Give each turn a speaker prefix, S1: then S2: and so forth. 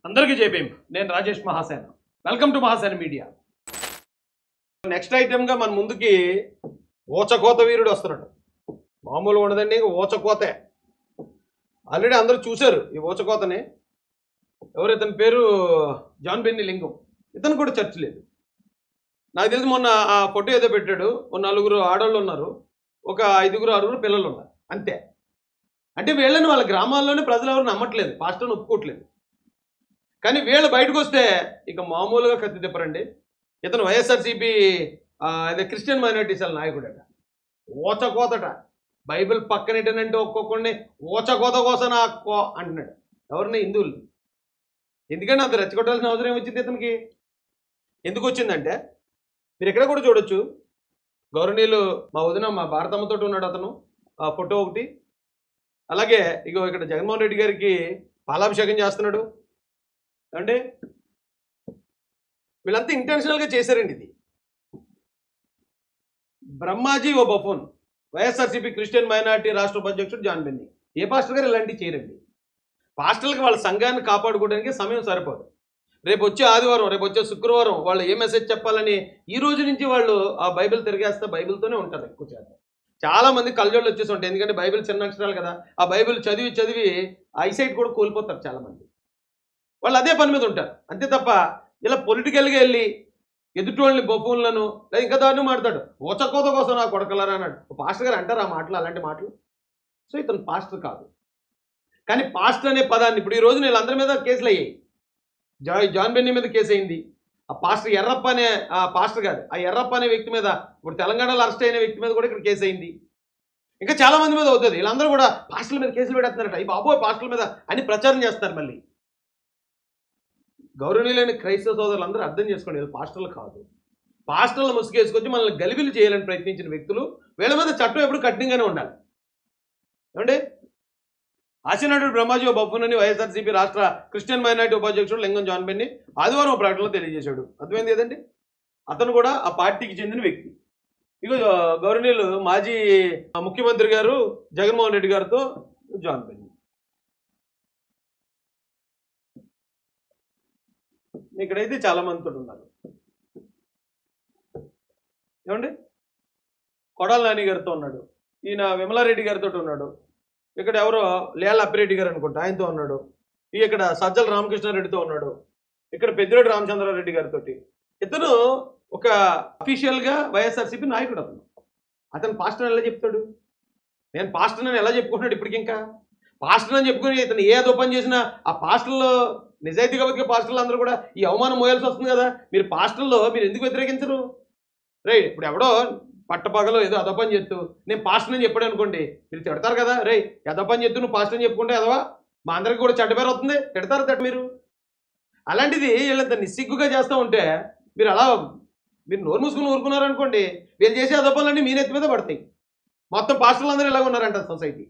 S1: అందరికీ జైభీం. నేను Rajesh Mahasena. Welcome to Mahasena media. Next ఐటెంగా మన ముందుకి ఓచకోత వీరుడు వస్తున్నాడు. మామూలుగా ఉండదండి, ఓచకోతే. ఆల్రెడీ అందరూ చూశారు ఈ ఓచకోతని. ఎవరు ఇతని పేరు? జాన్ బెన్నీ లింగం. ఇతను కూడా చర్చ లేదు. నాకు తెలిసి మొన్న ఆ ఫోటో ఏదో పెట్టాడు. ఒక 4 ఆడవాళ్ళు ఉన్నారు, ఒక 5-6 పిల్లలు ఉన్నారు, అంతే. అంటే వీళ్ళని వాళ్ళ గ్రామాల్లోనే ప్రజలు ఎవరు నమ్మట్లేదు, పాస్టర్ని ఒప్పుకోవట్లేదు. కానీ వీళ్ళు బయటకు వస్తే ఇక మామూలుగా కత్తి తిప్పరండి. ఇతను వైఎస్ఆర్సీపీ అదే క్రిస్టియన్ మైనారిటీస్ వాళ్ళ నాయకుడట. ఓచకోతట. బైబిల్ పక్కనేటనంటే ఒక్కొక్కడిని ఓచకోత కోసం అంటున్నాడు. ఎవరిని? హిందువులు. ఎందుకంటే అంత రెచ్చగొట్టాల్సిన అవసరం వచ్చింది ఇతనికి. ఎందుకు వచ్చిందంటే మీరు ఎక్కడ కూడా చూడొచ్చు. గౌరవనీయులు మా వదిన మా భారతమ్మతో ఉన్నాడు అతను. ఆ ఫోటో ఒకటి. అలాగే ఇగో ఇక్కడ జగన్మోహన్ రెడ్డి గారికి పాలాభిషేకం చేస్తున్నాడు. అంటే వీళ్ళంతా ఇంటెన్షనల్గా చేశారండి ఇది. బ్రహ్మాజీ ఓ బఫోన్. వైఎస్ఆర్సీపీ క్రిస్టియన్ మైనారిటీ రాష్ట్ర ఉపాధ్యక్షుడు జాన్ బెన్నీ. ఏ పాస్టర్ గారు ఇలాంటివి చేయరండి. పాస్టర్లకు వాళ్ళ సంఘాన్ని కాపాడుకోవడానికి సమయం సరిపోదు. రేపు వచ్చే ఆదివారం, రేపు వచ్చే శుక్రవారం వాళ్ళు ఏ మెసేజ్ చెప్పాలని ఈ రోజు నుంచి వాళ్ళు ఆ బైబిల్ తిరిగేస్తే బైబిల్తోనే ఉంటారు ఎక్కువ శాతం. చాలా మంది కళ్ళజోళ్ళు వచ్చేసి ఉంటాయి. ఎందుకంటే బైబిల్ చిన్న అక్షరాలు కదా. ఆ బైబిల్ చదివి చదివి ఐసైట్ కూడా కోల్పోతారు చాలామంది. వాళ్ళు అదే పని మీద ఉంటారు అంతే తప్ప ఇలా పొలిటికల్గా వెళ్ళి ఎదుటి వాళ్ళని బొఫూన్లను లేదా ఇంకా దాన్ని మాట్లాడు. ఓచకోత కోసం నా కొడకలరా అన్నాడు. పాస్టర్ గారు అంటారు ఆ మాటలు, అలాంటి మాటలు. సో ఇతను పాస్టర్ కాదు. కానీ పాస్టర్ అనే పదాన్ని ఇప్పుడు ఈ రోజు వీళ్ళందరి మీద కేసులు అయ్యాయి. జాన్ బెన్నీ మీద కేసు అయింది. ఆ పాస్టర్ ఎర్రప్ప అనే ఆ పాస్టర్ గారు, ఆ ఎర్రప్ప అనే వ్యక్తి మీద, ఇప్పుడు తెలంగాణలో అరెస్ట్ అయిన వ్యక్తి మీద కూడా ఇక్కడ కేసు అయింది. ఇంకా చాలా మంది మీద అవుతుంది. వీళ్ళందరూ కూడా పాస్టర్ల మీద కేసులు పెడుతున్నారట. ఈ బాబోయ్ పాస్టర్ల మీద అని ప్రచారం చేస్తారు. మళ్ళీ గౌరవనీయులైన క్రైస్తవ సోదరులందరూ అర్థం చేసుకోండి, వీళ్ళు పాస్టర్లు కాదు. పాస్టర్లు ముసుగేసుకొచ్చి మనల్ని గలిబిలు చేయాలని ప్రయత్నించిన వ్యక్తులు. వీళ్ళ మీద చట్టం ఎప్పుడు కఠినంగానే ఉండాలి. ఏమంటే ఆశనాడు బ్రహ్మాజీ బఫూన్ అని వైఎస్ఆర్సీపీ రాష్ట్ర క్రిస్టియన్ మైనారిటీ ఉపాధ్యక్షుడు లింగం జాన్ బెన్నీ ఆదివారం ప్రకటనలో తెలియజేశాడు. అర్థమైంది కదండి. అతను కూడా ఆ పార్టీకి చెందిన వ్యక్తి. ఇక గౌరవనీయులు మాజీ ముఖ్యమంత్రి గారు జగన్మోహన్ రెడ్డి గారితో జాన్ బెన్నీ. ఇక్కడైతే చాలా మందితో ఉన్నారు. ఏమండి కొడాల నాని గారితో ఉన్నాడు, ఈయన విమలారెడ్డి గారితో ఉన్నాడు, ఇక్కడ ఎవరో లేళ్ళ అప్పిరెడ్డి గారు అనుకుంటా ఆయనతో ఉన్నాడు, ఇక్కడ సజ్జల రామకృష్ణారెడ్డితో ఉన్నాడు, ఇక్కడ పెద్దిరెడ్డి రామచంద్రారెడ్డి గారితో. ఇతను ఒక అఫీషియల్గా వైఎస్ఆర్సీపీ నాయకుడు. అతను పాస్టర్ ఎలా చెప్తాడు? నేను పాస్టర్ అని ఎలా చెప్పుకుంటున్నాడు? ఇప్పటికి ఇంకా పాస్టర్ అని చెప్పుకుని ఇతను ఏ దోపం చేసినా ఆ పాస్టర్లో నిజాయితీగా బతికే పాస్టర్లు అందరూ కూడా ఈ అవమానం మోయాల్సి వస్తుంది కదా. మీరు పాస్టర్లో మీరు ఎందుకు వ్యతిరేకించరు? రైట్. ఇప్పుడు ఎవడో పట్టపగలో ఏదో అదపని చెప్తూ నేను పాస్టర్ అని చెప్పాడు అనుకోండి, మీరు తిడతారు కదా. రే ఎదపని చెప్తూ నువ్వు పాస్టర్ అని చెప్పుకుంటే ఎదవా మా అందరికి కూడా చెడ్డ పేరు అవుతుంది, తిడతారు తట మీరు. అలాంటిది వీళ్ళంత నిస్సిగ్గుగా చేస్తూ ఉంటే మీరు నోరు మూసుకుని ఊరుకున్నారనుకోండి, వీళ్ళు చేసే అదపాలన్నీ మీ నెత్తి మీద పడతాయి. మొత్తం పాస్టర్లు అందరూ ఇలాగ ఉన్నారంట సొసైటీ.